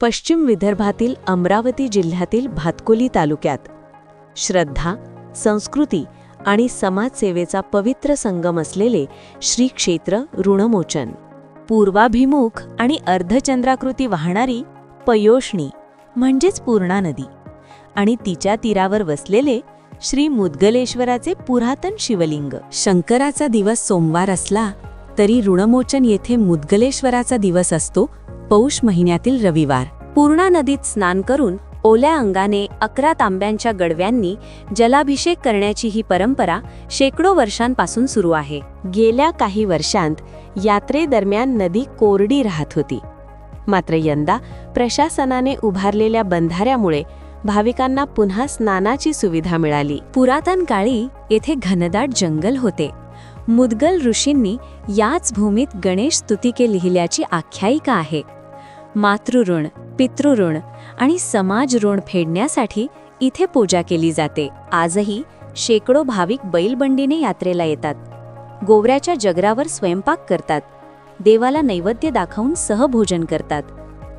पश्चिम विदर्भातील अमरावती जिल्ह्यातील भातकुली तालुक्यात श्रद्धा, संस्कृती आणि समाजसेवेचा पवित्र संगम असलेले श्री क्षेत्र ऋणमोचन. पूर्वाभिमुख आणि अर्धचंद्राकृती वाहणारी पयोष्णी म्हणजेच पूर्णा नदी आणि तिच्या तीरावर वसलेले श्री मुद्गलेश्वराचे पुरातन शिवलिंग. शंकराचा दिवस सोमवार असला तरी ऋणमोचन येथे मुद्गलेश्वराचा दिवस असतो पौष महिन्यातील रविवार. पूर्णा नदीत स्नान करून ओल्या अंगाने 11 तांब्यांच्या गडव्यांनी जलाभिषेक करण्याची ही परंपरा शेकडो वर्षांपासून सुरू आहे. गेल्या काही वर्षांत यात्रेदरम्यान नदी कोरडी राहत होती. मात्र यंदा प्रशासनाने उभारलेल्या बंधाऱ्यामुळे भाविकांना पुन्हा स्नानाची सुविधा मिळाली. पुरातन काळी येथे घनदाट जंगल होते. मुद्गल ऋषींनी याच भूमीत गणेश स्तुतिके लिहिल्याची आख्यायिका आहे. मातृऋण, पितृऋण आणि समाज ऋण फेडण्यासाठी इथे पूजा केली जाते. आजही शेकडो भाविक बैलबंडीने यात्रेला येतात. गोवऱ्याच्या जगरावर स्वयंपाक करतात. देवाला नैवेद्य दाखवून सहभोजन करतात.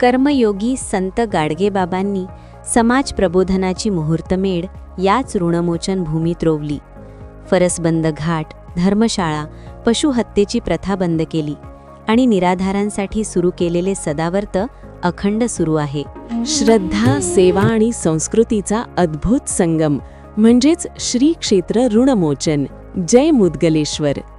कर्मयोगी संत गाडगेबाबांनी समाज प्रबोधनाची मुहूर्तमेढ याच ऋणमोचन भूमीत रोवली. फरसबंद घाट, धर्मशाळा, पशुहत्येची प्रथा बंद केली आणि निराधारांसाठी सुरू केलेले सदावर्त अखंड सुरू आहे. श्रद्धा, सेवा आणि संस्कृतीचा अद्भुत संगम म्हणजेच श्री क्षेत्र ऋणमोचन. जय मुद्गलेश्वर.